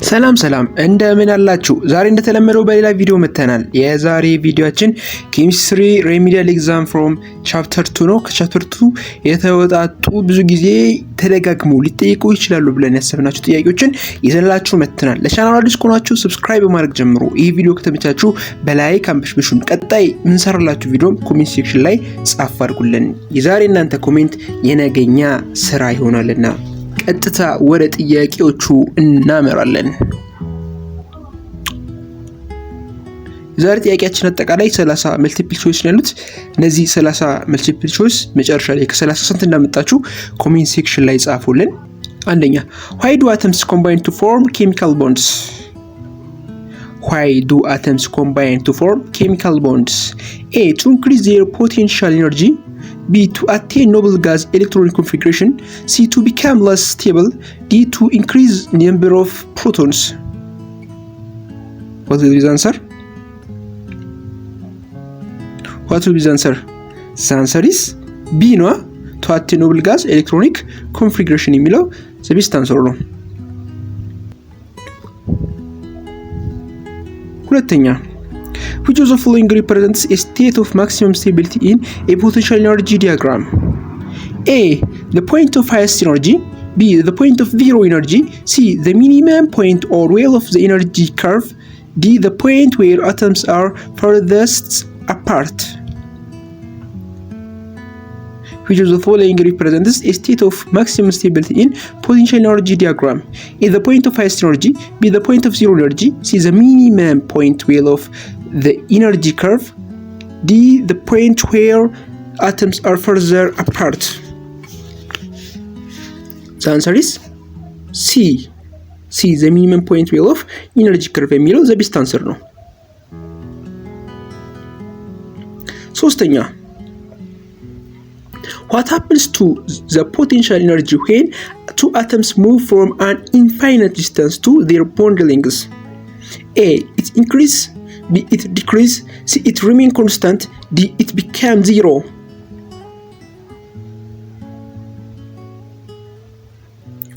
ሰላም እንደምን አላችሁ? ዛሬ እንደተለመደው በሌላ ቪዲዮ መተናል። የዛሬ ቪዲዮአችን ኬሚስትሪ ሬሚዲያል ኤግዛም ፍሮም ቻፕተር 2 ነው። ከቻፕተር 2 የተወጣጡ ብዙ ጊዜ ተደጋግመው ሊጠየቁ ይችላሉ ብለን ያሰብናቸው ጥያቄዎችን ይዘንላችሁ መተናል። ለቻናሉ አዲስ ከሆናችሁ ሰብስክራይብ በማድረግ ጀምሩ። ይህ ቪዲዮ ከተመቻችሁ በላይክ አንብሽብሹን። ቀጣይ እንሰራላችሁ ቪዲዮ ኮሜንት ሴክሽን ላይ ጻፍ አድርጉልን። የዛሬ እናንተ ኮሜንት የነገኛ ስራ ይሆናልና ቀጥታ ወደ ጥያቄዎቹ እናመራለን። ዛሬ ጥያቄያችን አጠቃላይ 30 መልቲፕል ቾይስ ነው ያሉት። እነዚህ 30 መልቲፕል ቾይስ መጨረሻ ላይ ከ30 ስንት እንዳመጣችሁ ኮሜንት ሴክሽን ላይ ጻፉልን። አንደኛ why do atoms combine to form chemical bonds? Why do atoms combine to form chemical bonds? A. To increase their potential energy. B. To attain noble gas electronic configuration. C. To become less stable. D. To increase number of protons. What will be the answer? What will be the answer? The answer is B. No? To attain noble gas electronic configuration የሚለው the best answer ነው። ሁለተኛ which of the following represents a state of maximum stability in a potential energy diagram? A. The point of highest energy. B. The point of zero energy. C. The minimum point or well of the energy curve. D. The point where atoms are furthest apart. Which of the following represents a state of maximum stability in potential energy diagram? A. The point of highest energy. B. The point of zero energy. C. The minimum point well of the energy curve. D. The point where atoms are further apart. The answer is C. C. The minimum point well of energy curve የሚለው the best answer ነው። ሶስተኛ what happens to the potential energy when two atoms move from an infinite distance to their bond lengths? A. It increases. B. It decreases. C. It remains constant. D. It becomes zero.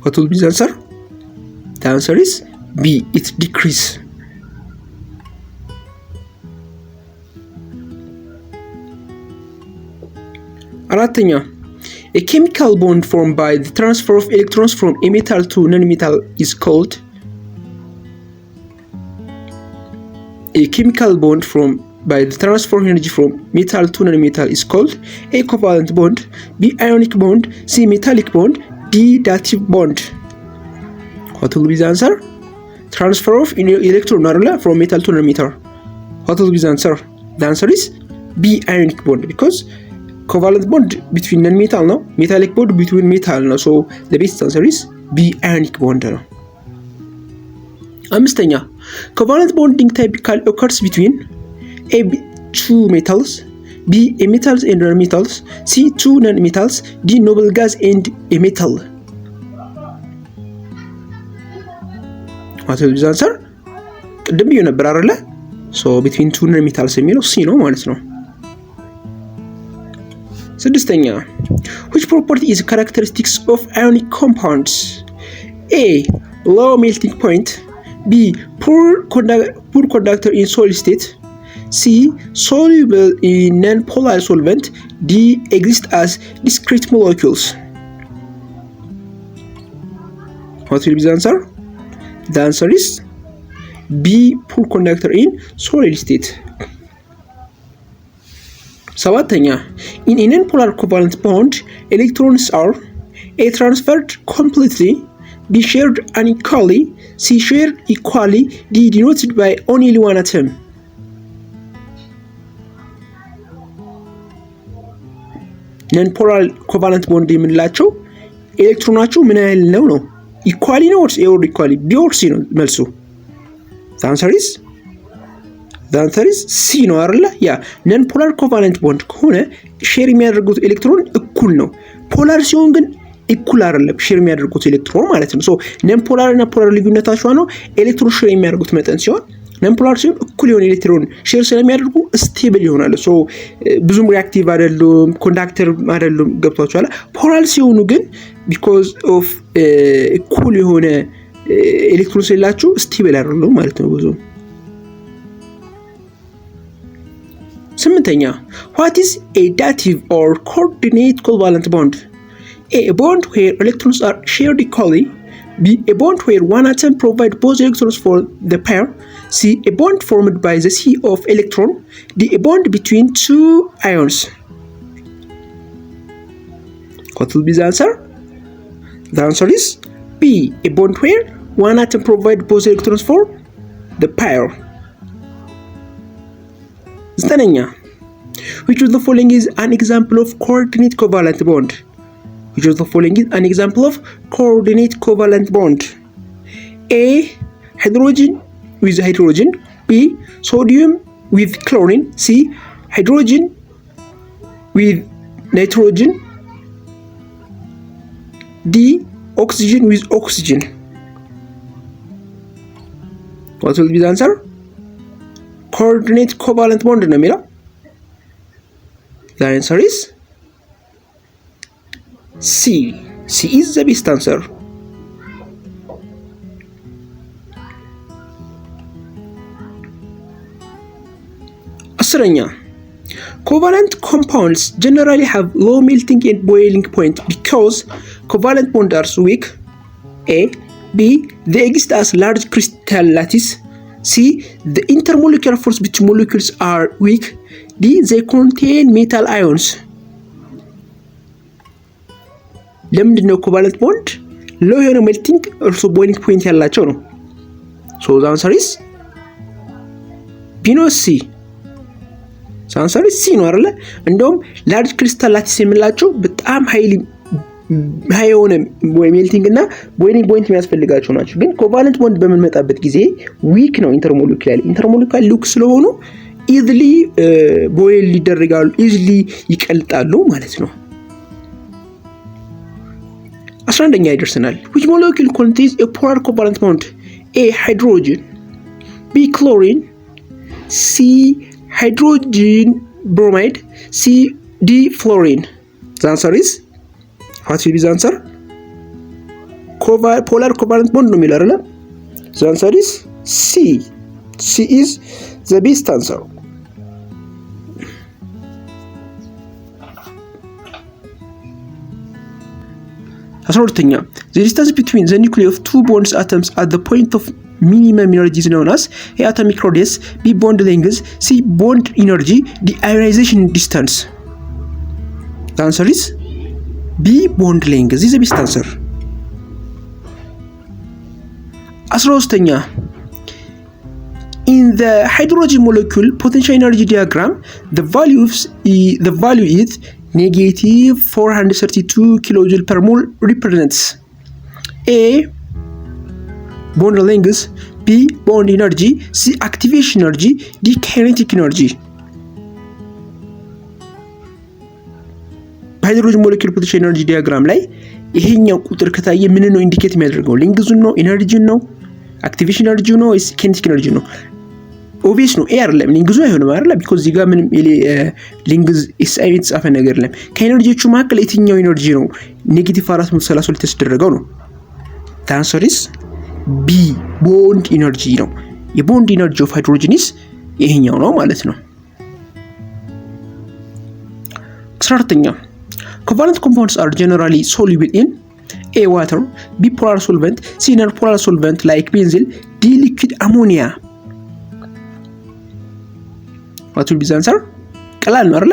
What will be the answer? The answer is B. It decreases. አራተኛ a chemical bond formed by the transfer of electrons from a metal to non-metal is called. A chemical bond formed by the transfer of energy from metal to non-metal is called A. Covalent bond. B. Ionic bond. C. Metallic bond. D. Dative bond. What will be the answer? Transfer of electron from metal to non-metal. What will be the answer? The answer is B. Ionic bond, because covalent bond between non-metal ነው, metallic bond between metal ነው። so the best answer is B. Ionic bond ነው። አምስተኛ covalent bonding typically occurs between A. two metals. B. A metals and non-metals. C. two non-metals. D. noble gas and a metal. what will be the answer? ቅድም ብዬ ነበር አይደለ? so between two non-metals የሚለው C ነው ማለት ነው። ስድስተኛ which property is characteristics of ionic compounds? A. Low melting point. B. Poor conductor in solid state. C. Soluble in non-polar solvent. D. Exist as discrete molecules. What will be the answer? The answer is B. Poor conductor in solid state. ሰባተኛ in a non-polar covalent bond electrons are A. transferred completely. B. shared unequally. C. shared equally. D. denoted by only one atom. non-polar covalent bond የምንላቸው ኤሌክትሮናቸው ምን ያህል ነው? ኢኳሊ ነው ወይስ ኢኳሊ? B or C ነው መልሱ። the answer is C ነው አይደል? ያ ነን ፖላር ኮቫለንት ቦንድ ከሆነ ሼር የሚያደርጉት ኤሌክትሮን እኩል ነው። ፖላር ሲሆን ግን እኩል አይደለም ሼር የሚያደርጉት ኤሌክትሮን ማለት ነው። ሶ ነን ፖላር እና ፖላር ልዩነታቸው ነው ኤሌክትሮን ሼር የሚያደርጉት መጠን ሲሆን ነን ፖላር ሲሆን እኩል የሆነ ኤሌክትሮን ሼር ስለሚያደርጉ ስቴብል ይሆናል። ሶ ብዙም ሪአክቲቭ አይደሉም፣ ኮንዳክተር አይደሉም። ገብቷቸዋል። ፖላር ሲሆኑ ግን ቢኮዝ ኦፍ እኩል የሆነ ኤሌክትሮን ስለሌላቸው ስቴብል አይደሉም ማለት ነው ብዙ። ስምንተኛ what is a dative or coordinate covalent bond? A bond where electrons are shared equally. B, a bond where one atom provides both electrons for the pair. C, a bond formed by the sea of electron. D, a bond between two ions. What will be the answer? The answer is B, a bond where one atom provides both electrons for the pair. ዘጠነኛ which of the following is an example of coordinate covalent bond? Which of the following is an example of coordinate covalent bond? A, hydrogen with hydrogen. B, sodium with chlorine. C, hydrogen with nitrogen. D, oxygen with oxygen. What will be the answer? Coordinate covalent bond ነው የሚለው። The answer is C. C is the best answer. አስረኛ covalent compounds generally have low melting and boiling point because covalent bonds are weak. A, B, they exist as large crystal lattice. C, the intermolecular force between molecules are weak. D, they contain metal ions. ለምንድን ነው ኮቫለንት ቦንድ ሎው የሆነ ሜልቲንግ እርሶ ቦይሊንግ ፖይንት ያላቸው ነው? ሶ ዘ አንሰር ኢዝ ቢ ኖ ሲ። ዘ አንሰር ኢዝ ሲ ነው አይደለ? እንደውም ላርጅ ክሪስታል ላቲስ የምላቸው በጣም ሃይ የሆነ ሜልቲንግ እና ቦይሊንግ ፖይንት የሚያስፈልጋቸው ናቸው። ግን ኮቫለንት ቦንድ በምንመጣበት ጊዜ ዊክ ነው። ኢንተርሞሊኩላር ሉክ ስለሆኑ ኢዝሊ ቦይል ይደረጋሉ፣ ኢዝሊ ይቀልጣሉ ማለት ነው። 11ኛ ይደርሰናል። which molecule contains a polar covalent bond? A, hydrogen. B, chlorine. C, hydrogen bromide. C, D, fluorine. The answer is, what will be the answer? Polar covalent bond ነው የሚለው አይደል? The answer is C. C is the best answer. 12ኛ the distance between the nuclei of two bonds atoms at the point of minimum energy is known as A, atomic radius. B, bond length. C, bond energy. D, ionization distance. The answer is B, bond length. This is the best answer. 13ኛ in the hydrogen molecule potential energy diagram the value is negative 432 kilojoule per mole represents A, bond length. B, bond energy. C, activation energy. D, kinetic energy. በሃይድሮጅን ሞለኪውል ፖቴንሻል ኤነርጂ ዲያግራም ላይ ይሄኛው ቁጥር ከታየ ምን ነው ኢንዲኬት የሚያደርገው? ሌንግዙን ነው? ኤነርጂን ነው? አክቲቬሽን ኤነርጂ ነው ወይስ ኪኔቲክ ኤነርጂ ነው? ኦብቪየስ ነው ኤ አይደለም። ሊንግዙ አይሆንም አይደል? ቢኮዝ እዚህ ጋር ምንም ሊንግዝ ኤስአይ የተጻፈ ነገር የለም። ከኤነርጂዎቹ መካከል የትኛው ኤነርጂ ነው ኔጌቲቭ 432 የተደረገው ነው? the answer is B, ቦንድ ኢነርጂ ነው። የቦንድ ኢነርጂ ኦፍ ሃይድሮጅንስ ይሄኛው ነው ማለት ነው። 14ኛ covalent compounds are generally soluble in A, water. B, polar solvent. C, non-polar solvent like benzene. D, liquid ammonia. what will be the answer? ቀላል ነው አይደል?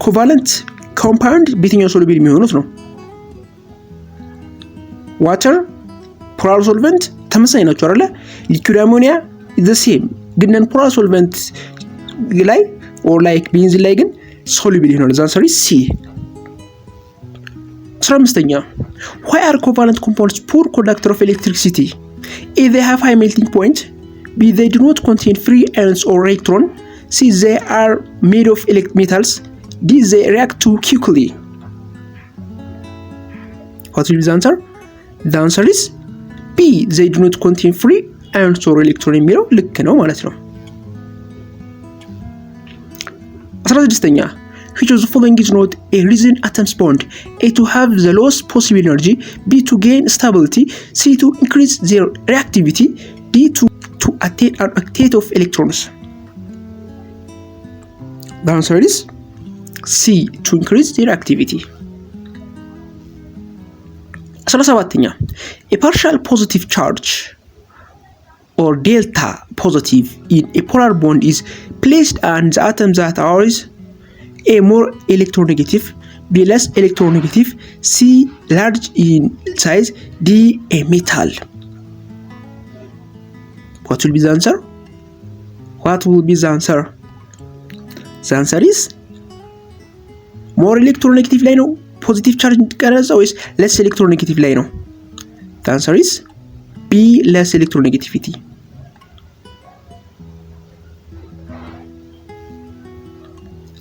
ኮቫለንት ኮምፓውንድ በየትኛው ሶሉብል የሚሆኑት ነው? ዋተር፣ ፖላር ሶልቨንት ተመሳሳይ ናቸው አይደል? ሊኩዊድ አሞኒያ the same ግን ነን ፖላር ሶልቨንት ላይ or like ቤንዚን ላይ ግን ሶሉብል ይሆናል። the answer is C. 15ኛ why are covalent compounds poor conductor of electricity? A, they have high melting point. B, they do not contain free ions or electron. C, they are made of metals. D, they react too quickly. what will be the answer? the answer is B, they do not contain free ions or electron የሚለው ልክ ነው ማለት ነው። 16ኛ which of the following is not a reason atoms bond? A. To have the lowest possible energy. B. To gain stability. C. To increase their reactivity. D. To attain an octet of electrons. The answer is C. To increase their activity. 17ኛ A partial positive charge or delta positive in a polar bond is placed on the atom that is A. More electronegative. B. Less electronegative. C. Large in size. D. A metal. What will be the answer? What will be the answer? The answer is more electronegative ላይ ነው ፖዚቲቭ ቻርጅ እንዲቀረጸው ወይስ less electronegative ላይ ነው? The answer is B. Less electronegativity.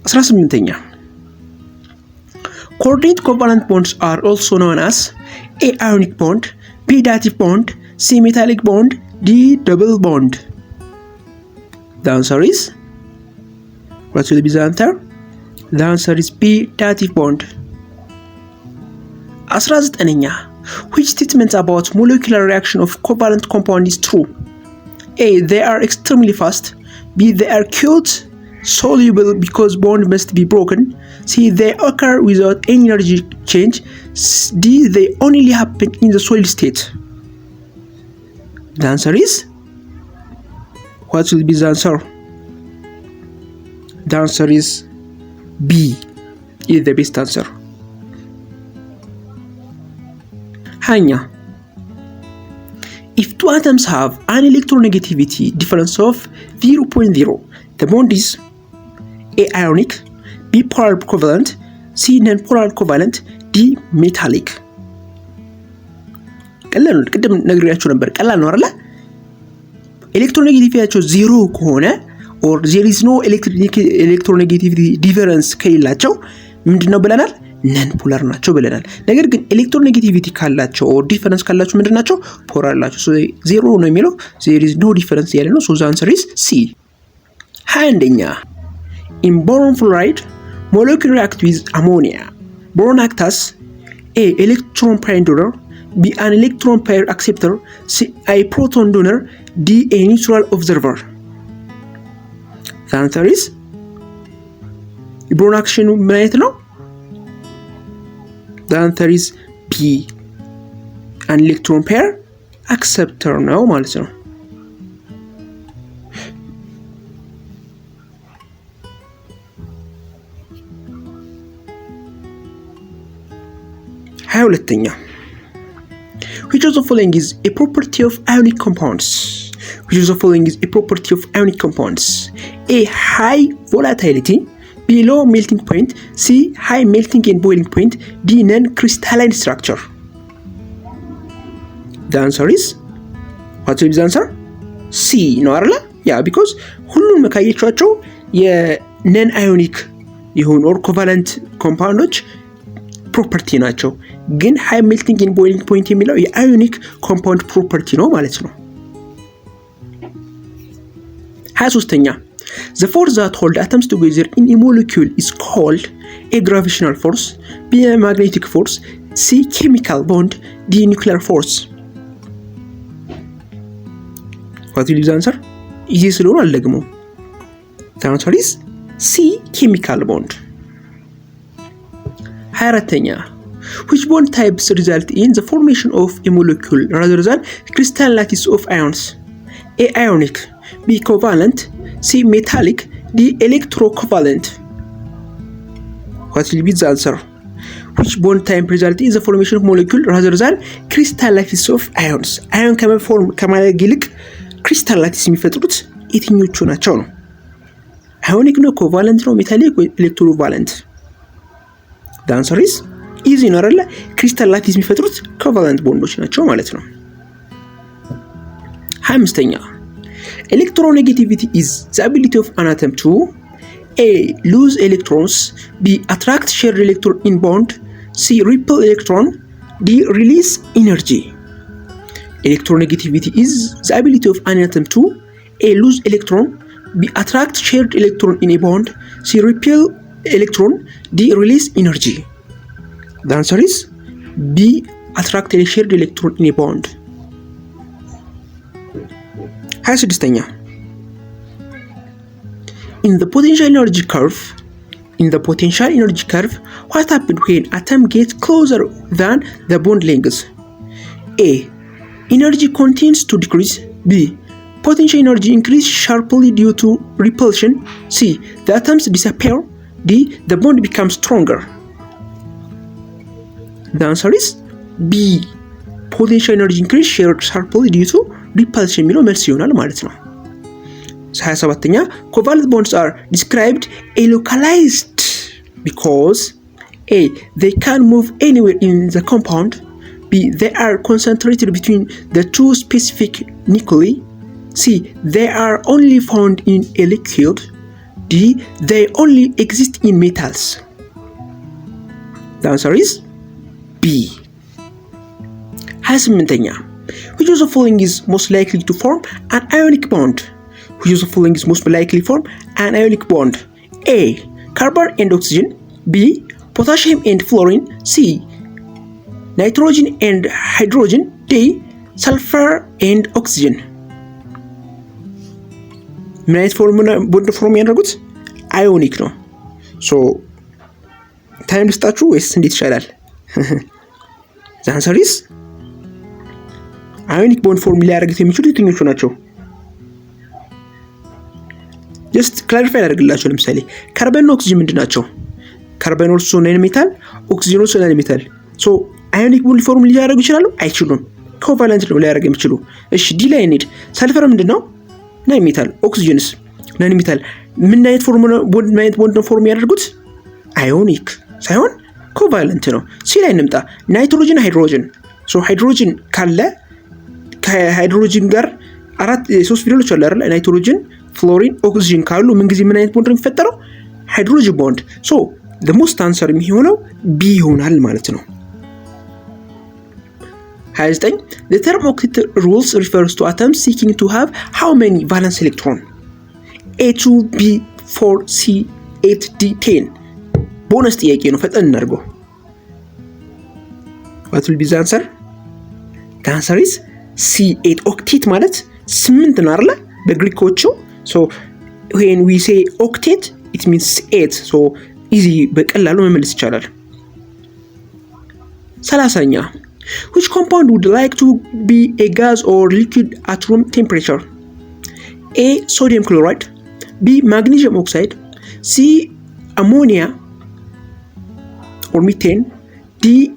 18ኛ Coordinate covalent bonds are also known as A. Ionic bond. B. dative bond. C. metallic bond. D. double bond. The answer is what will be the answer? The answer is B. dative bond. 19ኛ Which statement about molecular reaction of covalent compound is true? A. They are extremely fast. B. They are cold soluble because bond must be broken. C. They occur without any energy change. D. They only happen in the solid state. The answer is what will be the answer? The answer is B. Is the best answer. Hanya. If two atoms have an electronegativity difference of 0.0, the bond is A. Ionic. B. Polar covalent. C. non-polar covalent. D. metallic. ቀላል ነው። ቅድም ነግሬያችሁ ነበር። ቀላል ነው አይደል? ኤሌክትሮኔጌቲቪቲያቸው 0 ከሆነ or there is no electronegativity difference ከሌላቸው ምንድነው ብለናል? ነን ፖላር ናቸው ብለናል። ነገር ግን ኤሌክትሮኔጌቲቪቲ ካላቸው or difference ካላቸው ምንድናቸው? ፖላር ናቸው። so 0 ነው የሚለው there is no difference ያለ ነው። so the answer is C. 21ኛ In boron fluoride, molecule react with ammonia. Boron acts as A. Electron pair donor. B. An electron pair acceptor. C. A proton donor. D. A neutral observer. The answer is boron action ምን አይነት ነው? The answer is B. An electron pair acceptor ነው ማለት ነው። ሁለተኛ Which of the following is a property of ionic compounds? Which of the following is a property of ionic compounds? A. High volatility. B. Low melting point. C. High melting and boiling point. D. Non-crystalline structure. The answer is what will be the answer? C. ነው አይደል? Yeah, because ሁሉም ካያችኋቸው የነን አዮኒክ የሆኑ or covalent compounds ፕሮፐርቲ ናቸው። ግን ሃይ ሜልቲንግ ኤንድ ቦይሊንግ ፖይንት የሚለው የአዮኒክ ኮምፓውንድ ፕሮፐርቲ ነው ማለት ነው። 23ኛ The force that hold atoms together in a molecule is called A. Gravitational force. B. Magnetic force. C. Chemical bond. D. Nuclear force. What will be the answer? ይሄ ስለሆነ አልደግመው። The answer is C. Chemical bond. 24ኛ Which bond types result in the formation of a molecule rather than crystal lattice of ions? A. Ionic. B. Covalent. C. Metallic. D. Electrocovalent. What will be the answer? Which bond type result in the formation of molecule rather than crystal lattice of ions? Ion ከማድረግ ይልቅ crystal lattice የሚፈጥሩት የትኞቹ ናቸው ነው? Ionic ነው? Covalent ነው? Metallic ወይ Electrocovalent? The answer is easy ነው አይደል? ክሪስታል ላቲስ የሚፈጥሩት ኮቫለንት ቦንዶች ናቸው ማለት ነው። 25ኛ Electronegativity is the ability of an atom to A. Lose electrons. B. Attract shared electron in bond. C. Repel electron. D. Release energy. Electronegativity is the ability of an atom to A. Lose electron. B. Attract shared electron in a bond. C. Repel electron, D. release energy. The answer is B. attract a shared electron in a bond. 26ኛ In the potential energy curve, what happens when atom gets closer than the bond length? A. Energy continues to decrease. B. Potential energy increases sharply due to repulsion. C. The atoms disappear. D. The bond becomes stronger. The answer is B. Potential energy increases sharply due to repulsion የሚለው መልስ ይሆናል ማለት ነው። 27ኛ covalent bonds are described as localized because A. They can move anywhere in the compound. B. They are concentrated between the two specific nuclei. C. They are only found in a liquid. D. They only exist in metals. The answer is B. 28ኛ Which of the following is most likely to form an ionic bond? Which of the following is most likely to form an ionic bond? A. Carbon and oxygen. B. Potassium and fluorine. C. Nitrogen and hydrogen. D. Sulfur and oxygen. ምን አይነት ቦንድ ፎርም ያደርጉት? አዮኒክ ነው። ሶ ታይም ልስጣችሁ ወይስ እንዴት ይሻላል? The answer is አዮኒክ ቦንድ ፎርም ሊያደርጉት የሚችሉ የትኞቹ ናቸው? ጀስት ክላሪፋይ አደርግላችሁ። ለምሳሌ ካርበን እና ኦክሲጅን ምንድን ናቸው? ካርበን ኦልሶ ናን ሜታል፣ ኦክሲጅን ኦልሶ ናን ሜታል። ሶ አዮኒክ ቦንድ ፎርም ሊያደርጉ ይችላሉ? አይችሉም። ኮቫለንት ነው ሊያደርጉ የሚችሉ። እሺ ዲ ላይ እንሂድ። ሰልፈር ምንድነው? ናን ሜታል። ኦክሲጅንስ ናን ሜታል። ምን አይነት ቦንድ ነው ፎርም ያደርጉት? አዮኒክ ሳይሆን ኮቫለንት ነው። ሲ ላይ እንምጣ። ናይትሮጅን፣ ሃይድሮጅን። ሶ ሃይድሮጅን ካለ ከሃይድሮጅን ጋር ሶስት ፊደሎች አሉ አይደል? ናይትሮጅን፣ ፍሎሪን፣ ኦክሲጅን ካሉ ምን ጊዜ ምን አይነት ቦንድ ነው የሚፈጠረው? ሃይድሮጅን ቦንድ። ሶ the most answer የሚሆነው B ይሆናል ማለት ነው። 29 The term octet rules refers to atoms seeking to have how many valence electron? A2, B4, C8, D10. ቦነስ ጥያቄ ነው። ፈጠን እናድርገው። What will be the answer? The answer is C8. octet ማለት 8 ነው አይደል? በግሪኮቹ so when we say octet it means 8. so easy በቀላሉ መመለስ ይቻላል። 30ኛ Which compound would like to be a gas or liquid at room temperature? A. Sodium chloride. B. Magnesium oxide. C. Ammonia or methane. D.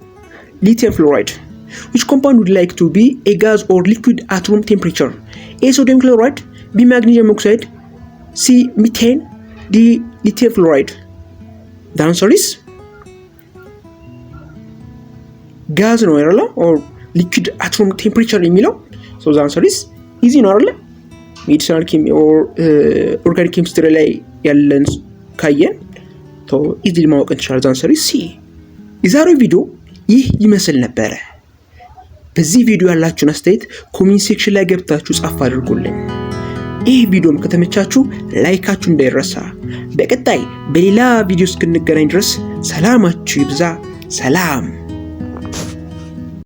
Lithium fluoride. Which compound would like to be a gas or liquid at room temperature? A. Sodium chloride. B. Magnesium oxide. C. Methane. D. Lithium fluoride. The answer is gas ነው አይደለ? or liquid at room temperature የሚለው so the answer is easy ነው አይደለ? medicinal chemistry or organic chemistry ላይ ያለን ካየን so easily ማወቅ እንችላለን። the answer is C። የዛሬው ቪዲዮ ይህ ይመስል ነበረ። በዚህ ቪዲዮ ያላችሁን አስተያየት ኮሜንት ሴክሽን ላይ ገብታችሁ ጻፍ አድርጉልኝ። ይህ ቪዲዮም ከተመቻችሁ ላይካችሁ እንዳይረሳ። በቀጣይ በሌላ ቪዲዮ እስክንገናኝ ድረስ ሰላማችሁ ይብዛ። ሰላም